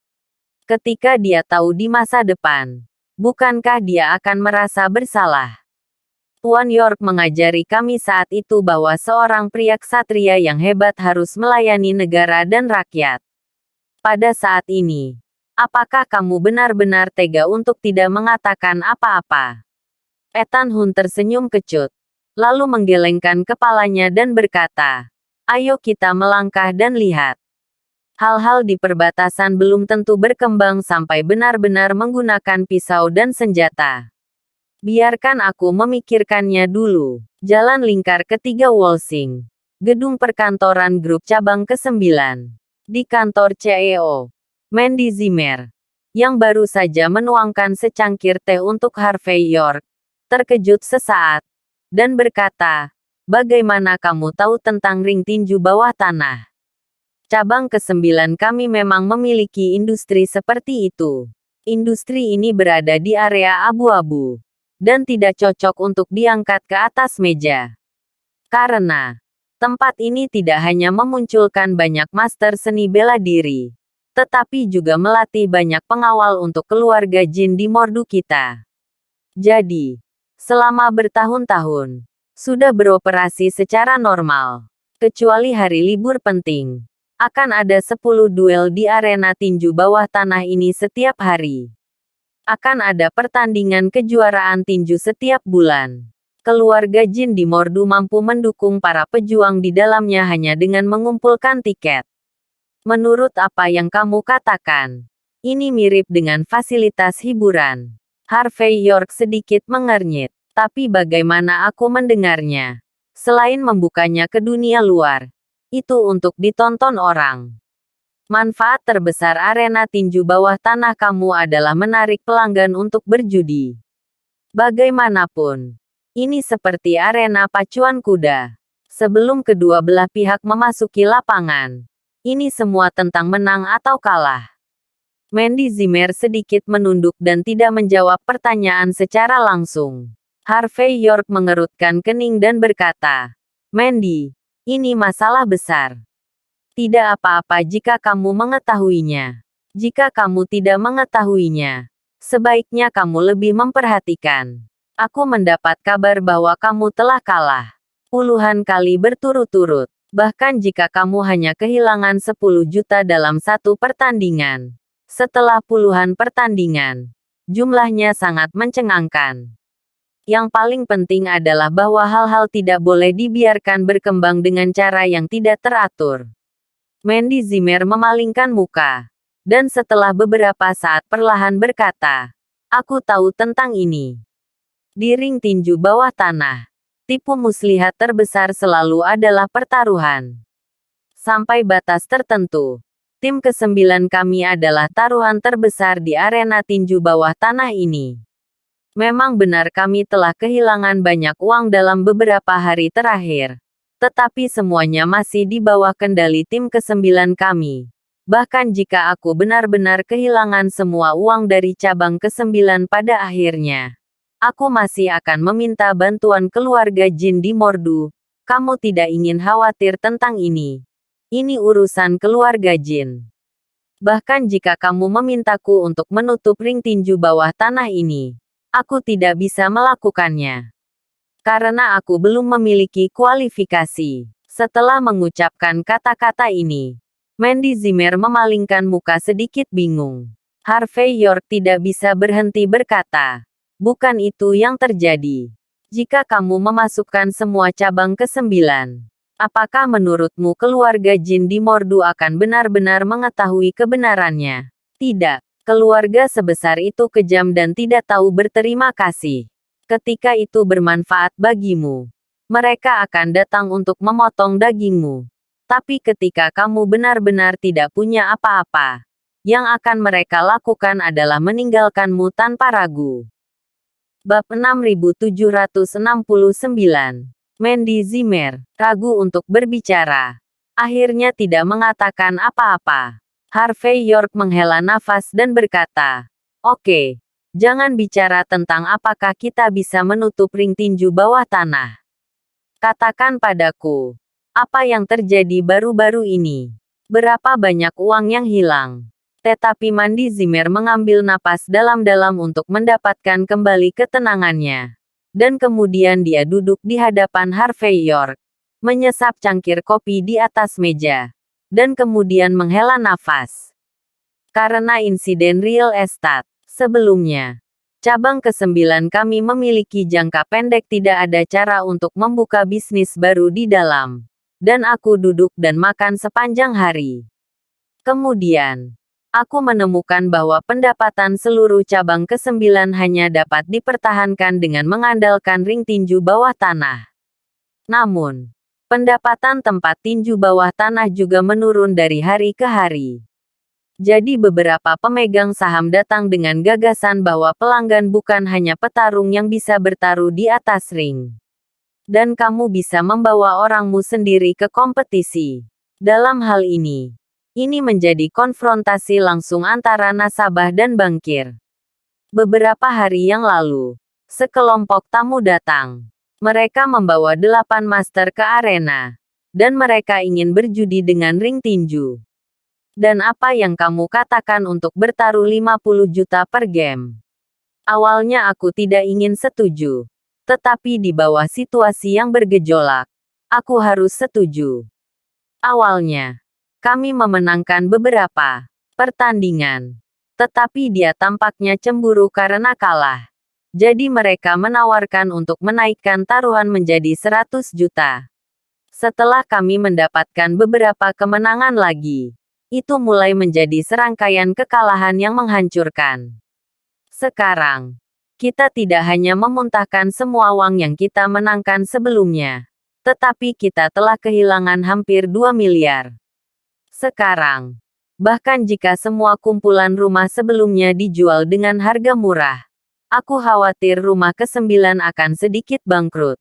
Ketika dia tahu di masa depan, bukankah dia akan merasa bersalah? Tuan York mengajari kami saat itu bahwa seorang pria ksatria yang hebat harus melayani negara dan rakyat. Pada saat ini, apakah kamu benar-benar tega untuk tidak mengatakan apa-apa?" Ethan Hun tersenyum kecut, lalu menggelengkan kepalanya dan berkata, "Ayo kita melangkah dan lihat. Hal-hal di perbatasan belum tentu berkembang sampai benar-benar menggunakan pisau dan senjata. Biarkan aku memikirkannya dulu." Jalan lingkar ketiga Wolsing. Gedung perkantoran grup cabang ke-9. Di kantor CEO, Mandy Zimmer, yang baru saja menuangkan secangkir teh untuk Harvey York, terkejut sesaat, dan berkata, "Bagaimana kamu tahu tentang ring tinju bawah tanah?" "Cabang ke-9 kami memang memiliki industri seperti itu. Industri ini berada di area abu-abu, dan tidak cocok untuk diangkat ke atas meja. Karena tempat ini tidak hanya memunculkan banyak master seni bela diri, tetapi juga melatih banyak pengawal untuk keluarga jin di Mordu kita. Jadi, selama bertahun-tahun, sudah beroperasi secara normal. Kecuali hari libur penting, akan ada 10 duel di arena tinju bawah tanah ini setiap hari. Akan ada pertandingan kejuaraan tinju setiap bulan. Keluarga jin di Mordu mampu mendukung para pejuang di dalamnya hanya dengan mengumpulkan tiket. Menurut apa yang kamu katakan, ini mirip dengan fasilitas hiburan." Harvey York sedikit mengernyit. "Tapi bagaimana aku mendengarnya? Selain membukanya ke dunia luar, itu untuk ditonton orang. Manfaat terbesar arena tinju bawah tanah kamu adalah menarik pelanggan untuk berjudi. Bagaimanapun, ini seperti arena pacuan kuda. Sebelum kedua belah pihak memasuki lapangan, ini semua tentang menang atau kalah." Mandy Zimmer sedikit menunduk dan tidak menjawab pertanyaan secara langsung. Harvey York mengerutkan kening dan berkata, "Mandy, ini masalah besar. Tidak apa-apa jika kamu mengetahuinya. Jika kamu tidak mengetahuinya, sebaiknya kamu lebih memperhatikan. Aku mendapat kabar bahwa kamu telah kalah puluhan kali berturut-turut. Bahkan jika kamu hanya kehilangan 10 juta dalam satu pertandingan. Setelah puluhan pertandingan, jumlahnya sangat mencengangkan. Yang paling penting adalah bahwa hal-hal tidak boleh dibiarkan berkembang dengan cara yang tidak teratur." Mandy Zimmer memalingkan muka, dan setelah beberapa saat perlahan berkata, "Aku tahu tentang ini. Di ring tinju bawah tanah, tipu muslihat terbesar selalu adalah pertaruhan. Sampai batas tertentu, Tim ke-9 kami adalah taruhan terbesar di arena tinju bawah tanah ini. Memang benar kami telah kehilangan banyak uang dalam beberapa hari terakhir. Tetapi semuanya masih di bawah kendali tim ke-9 kami. Bahkan jika aku benar-benar kehilangan semua uang dari cabang ke-9 pada akhirnya, aku masih akan meminta bantuan keluarga Jin di Mordu. Kamu tidak ingin khawatir tentang ini. Ini urusan keluarga Jin. Bahkan jika kamu memintaku untuk menutup ring tinju bawah tanah ini, aku tidak bisa melakukannya. Karena aku belum memiliki kualifikasi. Setelah mengucapkan kata-kata ini, Mandy Zimmer memalingkan muka sedikit bingung. Harvey York tidak bisa berhenti berkata, bukan itu yang terjadi. Jika kamu memasukkan semua cabang ke-9, apakah menurutmu keluarga Jin di Mordu akan benar-benar mengetahui kebenarannya? Tidak. Keluarga sebesar itu kejam dan tidak tahu berterima kasih. Ketika itu bermanfaat bagimu, mereka akan datang untuk memotong dagingmu. Tapi ketika kamu benar-benar tidak punya apa-apa, yang akan mereka lakukan adalah meninggalkanmu tanpa ragu. Bab 6769. Mandy Zimmer ragu untuk berbicara. Akhirnya tidak mengatakan apa-apa. Harvey York menghela nafas dan berkata, "Oke, jangan bicara tentang apakah kita bisa menutup ring tinju bawah tanah. Katakan padaku, apa yang terjadi baru-baru ini? Berapa banyak uang yang hilang?" Tetapi Mandy Zimmer mengambil napas dalam-dalam untuk mendapatkan kembali ketenangannya. Dan kemudian dia duduk di hadapan Harvey York, menyesap cangkir kopi di atas meja, dan kemudian menghela nafas. Karena insiden real estate sebelumnya, cabang ke-9 kami memiliki jangka pendek tidak ada cara untuk membuka bisnis baru di dalam. Dan aku duduk dan makan sepanjang hari. Kemudian, aku menemukan bahwa pendapatan seluruh cabang ke-9 hanya dapat dipertahankan dengan mengandalkan ring tinju bawah tanah. Namun, pendapatan tempat tinju bawah tanah juga menurun dari hari ke hari. Jadi beberapa pemegang saham datang dengan gagasan bahwa pelanggan bukan hanya petarung yang bisa bertaruh di atas ring. Dan kamu bisa membawa orangmu sendiri ke kompetisi. Dalam hal ini menjadi konfrontasi langsung antara nasabah dan bankir. Beberapa hari yang lalu, sekelompok tamu datang. Mereka membawa 8 master ke arena. Dan mereka ingin berjudi dengan ring tinju. Dan apa yang kamu katakan untuk bertaruh 50 juta per game? Awalnya aku tidak ingin setuju. Tetapi di bawah situasi yang bergejolak, aku harus setuju. Awalnya, kami memenangkan beberapa pertandingan. Tetapi dia tampaknya cemburu karena kalah. Jadi mereka menawarkan untuk menaikkan taruhan menjadi 100 juta. Setelah kami mendapatkan beberapa kemenangan lagi, itu mulai menjadi serangkaian kekalahan yang menghancurkan. Sekarang, kita tidak hanya memuntahkan semua uang yang kita menangkan sebelumnya, tetapi kita telah kehilangan hampir 2 miliar. Sekarang, bahkan jika semua kumpulan rumah sebelumnya dijual dengan harga murah, aku khawatir rumah ke-9 akan sedikit bangkrut.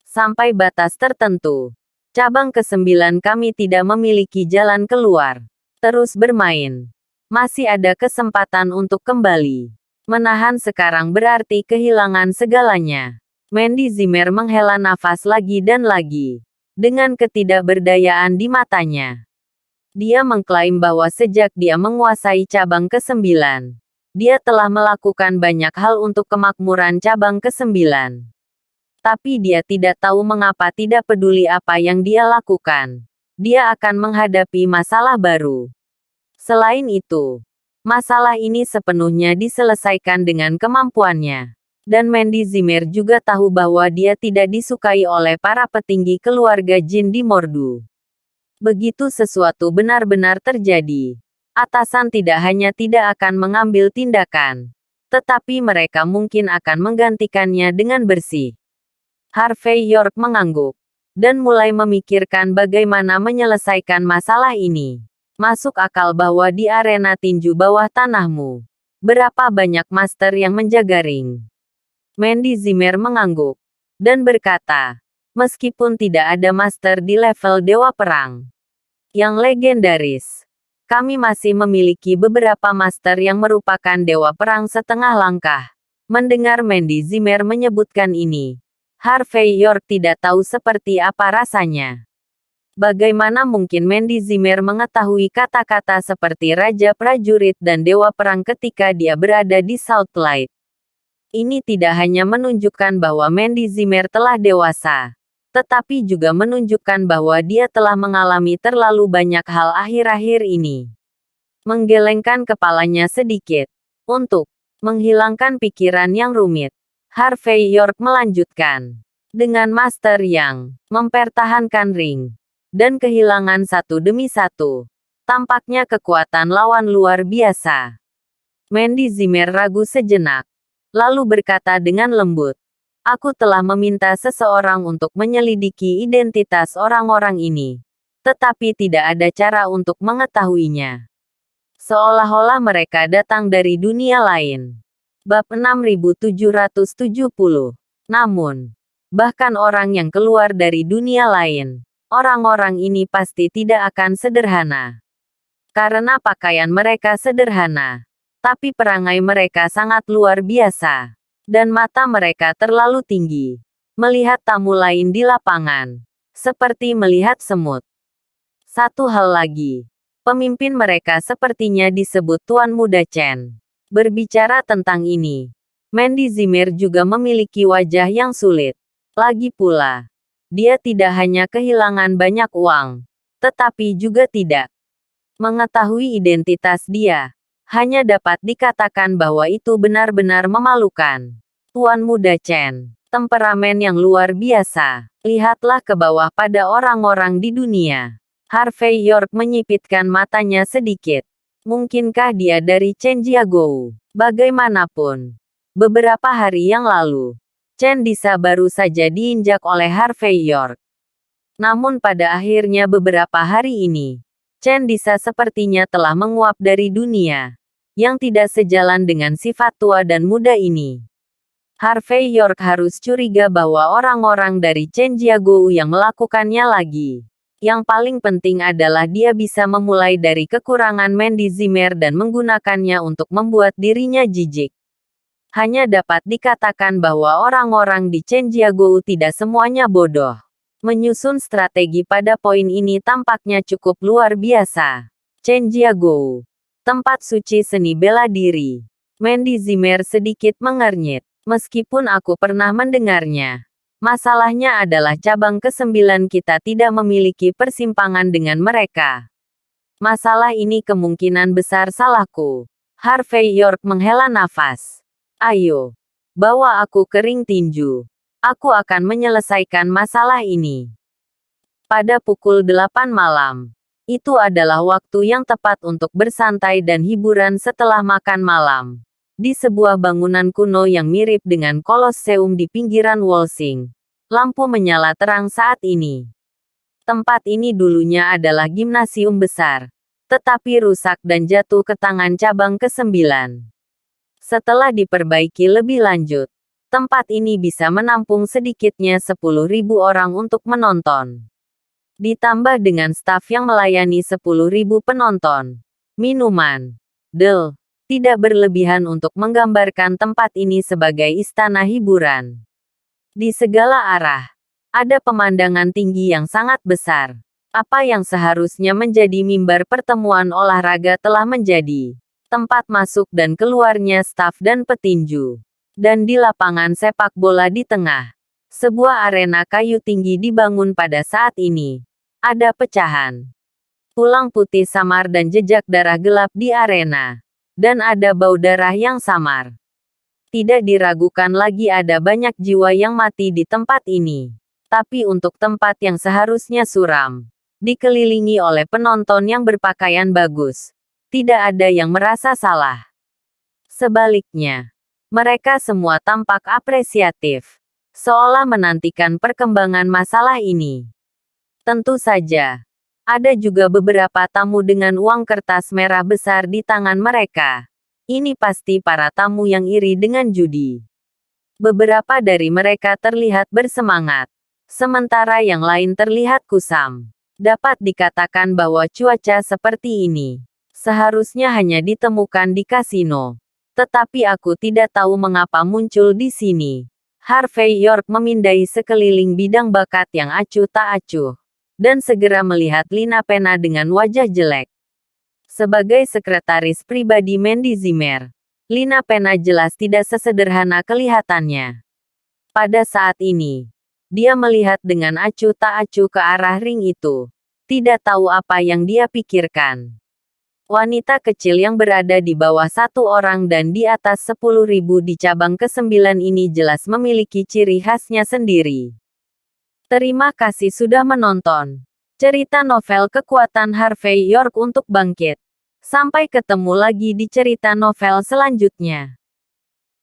Sampai batas tertentu, cabang ke-9 kami tidak memiliki jalan keluar. Terus bermain. Masih ada kesempatan untuk kembali. Menahan sekarang berarti kehilangan segalanya. Mandy Zimmer menghela nafas lagi dan lagi. Dengan ketidakberdayaan di matanya. Dia mengklaim bahwa sejak dia menguasai cabang ke-9, dia telah melakukan banyak hal untuk kemakmuran cabang ke-9. Tapi dia tidak tahu mengapa tidak peduli apa yang dia lakukan. Dia akan menghadapi masalah baru. Selain itu, masalah ini sepenuhnya diselesaikan dengan kemampuannya. Dan Mandy Zimmer juga tahu bahwa dia tidak disukai oleh para petinggi keluarga Jin di Mordu. Begitu sesuatu benar-benar terjadi, atasan tidak hanya tidak akan mengambil tindakan, tetapi mereka mungkin akan menggantikannya dengan bersih. Harvey York mengangguk, dan mulai memikirkan bagaimana menyelesaikan masalah ini. Masuk akal bahwa di arena tinju bawah tanahmu, berapa banyak master yang menjaga ring? Mandy Zimmer mengangguk dan berkata, meskipun tidak ada master di level Dewa Perang yang legendaris, kami masih memiliki beberapa master yang merupakan Dewa Perang setengah langkah. Mendengar Mandy Zimmer menyebutkan ini, Harvey York tidak tahu seperti apa rasanya. Bagaimana mungkin Mandy Zimmer mengetahui kata-kata seperti Raja Prajurit dan Dewa Perang ketika dia berada di Southlight? Ini tidak hanya menunjukkan bahwa Mandy Zimmer telah dewasa, tetapi juga menunjukkan bahwa dia telah mengalami terlalu banyak hal akhir-akhir ini. Menggelengkan kepalanya sedikit, untuk menghilangkan pikiran yang rumit, Harvey York melanjutkan. Dengan master yang mempertahankan ring, dan kehilangan satu demi satu, tampaknya kekuatan lawan luar biasa. Mandy Zimmer ragu sejenak, lalu berkata dengan lembut, aku telah meminta seseorang untuk menyelidiki identitas orang-orang ini, tetapi tidak ada cara untuk mengetahuinya. Seolah-olah mereka datang dari dunia lain. Bab 6770. Namun, bahkan orang yang keluar dari dunia lain, orang-orang ini pasti tidak akan sederhana. Karena pakaian mereka sederhana, tapi perangai mereka sangat luar biasa. Dan mata mereka terlalu tinggi. Melihat tamu lain di lapangan, seperti melihat semut. Satu hal lagi. Pemimpin mereka sepertinya disebut Tuan Muda Chen. Berbicara tentang ini, Mandy Zimmer juga memiliki wajah yang sulit. Lagi pula, dia tidak hanya kehilangan banyak uang, tetapi juga tidak mengetahui identitas dia. Hanya dapat dikatakan bahwa itu benar-benar memalukan. Tuan Muda Chen, temperamen yang luar biasa. Lihatlah ke bawah pada orang-orang di dunia. Harvey York menyipitkan matanya sedikit. Mungkinkah dia dari Chen Jiagou? Bagaimanapun, beberapa hari yang lalu, Chen Disa baru saja diinjak oleh Harvey York. Namun pada akhirnya beberapa hari ini, Chen Disa sepertinya telah menguap dari dunia, yang tidak sejalan dengan sifat tua dan muda ini. Harvey York harus curiga bahwa orang-orang dari Chen Jiagou yang melakukannya lagi. Yang paling penting adalah dia bisa memulai dari kekurangan Mandy Zimmer dan menggunakannya untuk membuat dirinya jijik. Hanya dapat dikatakan bahwa orang-orang di Chen Jiagou tidak semuanya bodoh. Menyusun strategi pada poin ini tampaknya cukup luar biasa. Chen Jiagou, tempat suci seni bela diri. Mandy Zimmer sedikit mengernyit. Meskipun aku pernah mendengarnya. Masalahnya adalah cabang ke-9 kita tidak memiliki persimpangan dengan mereka. Masalah ini kemungkinan besar salahku. Harvey York menghela nafas. Ayo, bawa aku ke ring tinju. Aku akan menyelesaikan masalah ini. Pada pukul 8 malam. Itu adalah waktu yang tepat untuk bersantai dan hiburan setelah makan malam. Di sebuah bangunan kuno yang mirip dengan Kolosseum di pinggiran Wolsing, lampu menyala terang saat ini. Tempat ini dulunya adalah gimnasium besar, tetapi rusak dan jatuh ke tangan cabang ke-9. Setelah diperbaiki lebih lanjut, tempat ini bisa menampung sedikitnya 10.000 orang untuk menonton. Ditambah dengan staf yang melayani 10.000 penonton. Minuman. Tidak berlebihan untuk menggambarkan tempat ini sebagai istana hiburan. Di segala arah, ada pemandangan tinggi yang sangat besar. Apa yang seharusnya menjadi mimbar pertemuan olahraga telah menjadi tempat masuk dan keluarnya staf dan petinju. Dan di lapangan sepak bola di tengah, sebuah arena kayu tinggi dibangun pada saat ini. Ada pecahan tulang putih samar dan jejak darah gelap di arena. Dan ada bau darah yang samar. Tidak diragukan lagi ada banyak jiwa yang mati di tempat ini. Tapi untuk tempat yang seharusnya suram, dikelilingi oleh penonton yang berpakaian bagus, tidak ada yang merasa salah. Sebaliknya, mereka semua tampak apresiatif, seolah menantikan perkembangan masalah ini. Tentu saja, Ada juga beberapa tamu dengan uang kertas merah besar di tangan mereka. Ini pasti para tamu yang iri dengan judi. Beberapa dari mereka terlihat bersemangat, sementara yang lain terlihat kusam. Dapat dikatakan bahwa cuaca seperti ini seharusnya hanya ditemukan di kasino. Tetapi aku tidak tahu mengapa muncul di sini. Harvey York memindai sekeliling bidang bakat yang acuh tak acuh, dan segera melihat Lina Pena dengan wajah jelek. Sebagai sekretaris pribadi Mandy Zimmer, Lina Pena jelas tidak sesederhana kelihatannya. Pada saat ini, dia melihat dengan acuh tak acuh ke arah ring itu. Tidak tahu apa yang dia pikirkan. Wanita kecil yang berada di bawah satu orang dan di atas 10.000 di cabang ke-9 ini jelas memiliki ciri khasnya sendiri. Terima kasih sudah menonton cerita novel Kekuatan Harvey York untuk Bangkit. Sampai ketemu lagi di cerita novel selanjutnya.